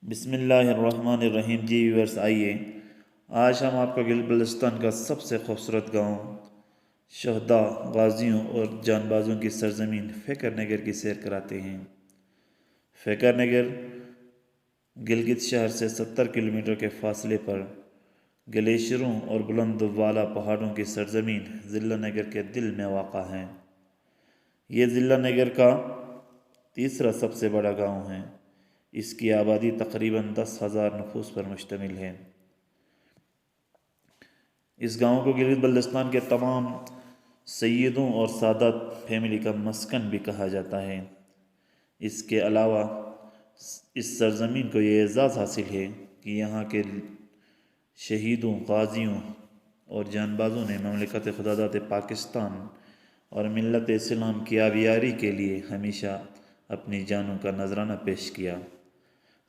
بسم اللہ الرحمن الرحیم۔ جی ویورس، آئیے آج ہم آپ کو گلگت بلتستان کا سب سے خوبصورت گاؤں، شہداء، غازیوں اور جان بازوں کی سرزمین فکر نگر کی سیر کراتے ہیں۔ فکر نگر گلگت شہر سے 70 کلومیٹر کے فاصلے پر گلیشیروں اور بلند والا پہاڑوں کی سرزمین ضلع نگر کے دل میں واقع ہے۔ یہ ضلع نگر کا تیسرا سب سے بڑا گاؤں ہے۔ اس کی آبادی تقریباً 10,000 نفوس پر مشتمل ہے۔ اس گاؤں کو گلگت بلتستان کے تمام سیدوں اور سادات فیملی کا مسکن بھی کہا جاتا ہے۔ اس کے علاوہ اس سرزمین کو یہ اعزاز حاصل ہے کہ یہاں کے شہیدوں، غازیوں اور جان بازوں نے مملکت خداداد پاکستان اور ملت اسلام کی آبیاری کے لیے ہمیشہ اپنی جانوں کا نذرانہ پیش کیا۔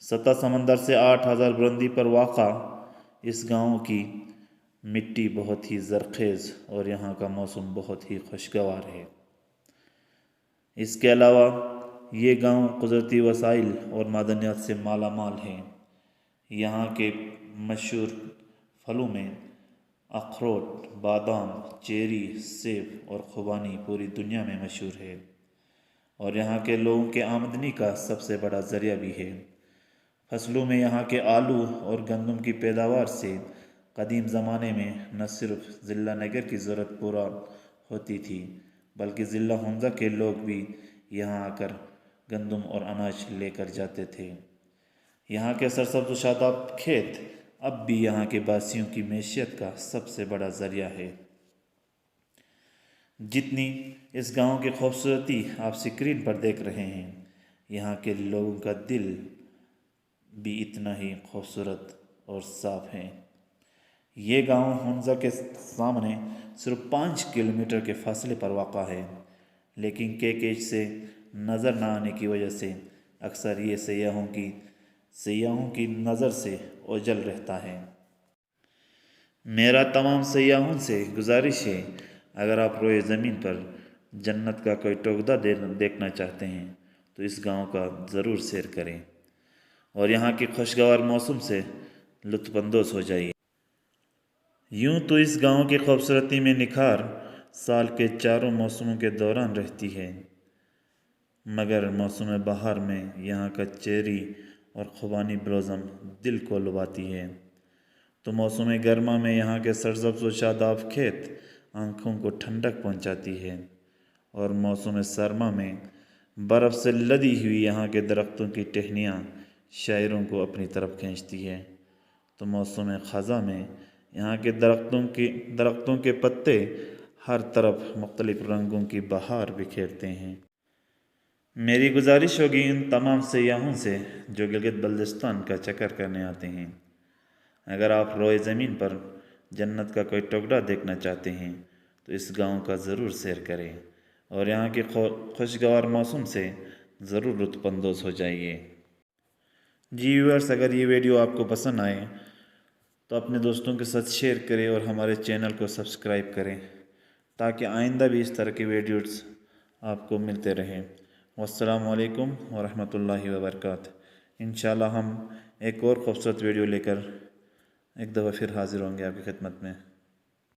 سطح سمندر سے 8,000 بلندی پر واقع اس گاؤں کی مٹی بہت ہی زرخیز اور یہاں کا موسم بہت ہی خوشگوار ہے۔ اس کے علاوہ یہ گاؤں قدرتی وسائل اور معدنیات سے مالا مال ہے۔ یہاں کے مشہور پھلوں میں اخروٹ، بادام، چیری، سیب اور خوبانی پوری دنیا میں مشہور ہے اور یہاں کے لوگوں کے آمدنی کا سب سے بڑا ذریعہ بھی ہے۔ فصلوں میں یہاں کے آلو اور گندم کی پیداوار سے قدیم زمانے میں نہ صرف ضلع نگر کی ضرورت پورا ہوتی تھی بلکہ ضلع ہنزا کے لوگ بھی یہاں آ کر گندم اور اناج لے کر جاتے تھے۔ یہاں کے سرسبز و شاداب کھیت اب بھی یہاں کے باسیوں کی معیشت کا سب سے بڑا ذریعہ ہے۔ جتنی اس گاؤں کی خوبصورتی آپ اسکرین پر دیکھ رہے ہیں، یہاں کے لوگوں کا دل بھی اتنا ہی خوبصورت اور صاف ہے۔ یہ گاؤں ہنزا کے سامنے صرف 5 کلومیٹر کے فاصلے پر واقع ہے، لیکن کیچ سے نظر نہ آنے کی وجہ سے اکثر یہ سیاحوں کی نظر سے اوجھل رہتا ہے۔ میرا تمام سیاحوں سے گزارش ہے، اگر آپ روئے زمین پر جنت کا کوئی ٹکڑا دیکھنا چاہتے ہیں تو اس گاؤں کا ضرور سیر کریں اور یہاں کی خوشگوار موسم سے لطف اندوز ہو جائیے۔ یوں تو اس گاؤں کی خوبصورتی میں نکھار سال کے چاروں موسموں کے دوران رہتی ہے، مگر موسم بہار میں یہاں کا چیری اور خوبانی بلوزم دل کو لبھاتی ہے، تو موسم گرما میں یہاں کے سرسبز و شاداب کھیت آنکھوں کو ٹھنڈک پہنچاتی ہے اور موسم سرما میں برف سے لدی ہوئی یہاں کے درختوں کی ٹہنیاں شاعروں کو اپنی طرف کھینچتی ہے، تو موسم خزاں میں یہاں کے درختوں کے پتے ہر طرف مختلف رنگوں کی بہار بکھیرتے ہیں۔ میری گزارش ہوگی ان تمام سیاحوں سے جو گلگت بلتستان کا چکر کرنے آتے ہیں، اگر آپ روئے زمین پر جنت کا کوئی ٹکڑا دیکھنا چاہتے ہیں تو اس گاؤں کا ضرور سیر کریں اور یہاں کے خوشگوار موسم سے ضرور لطف اندوز ہو جائیے۔ جی ویورس، اگر یہ ویڈیو آپ کو پسند آئے تو اپنے دوستوں کے ساتھ شیئر کریں اور ہمارے چینل کو سبسکرائب کریں تاکہ آئندہ بھی اس طرح کی ویڈیوز آپ کو ملتے رہیں۔ والسلام علیکم ورحمۃ اللہ وبرکاتہ۔ انشاءاللہ ہم ایک اور خوبصورت ویڈیو لے کر ایک دفعہ پھر حاضر ہوں گے آپ کی خدمت میں۔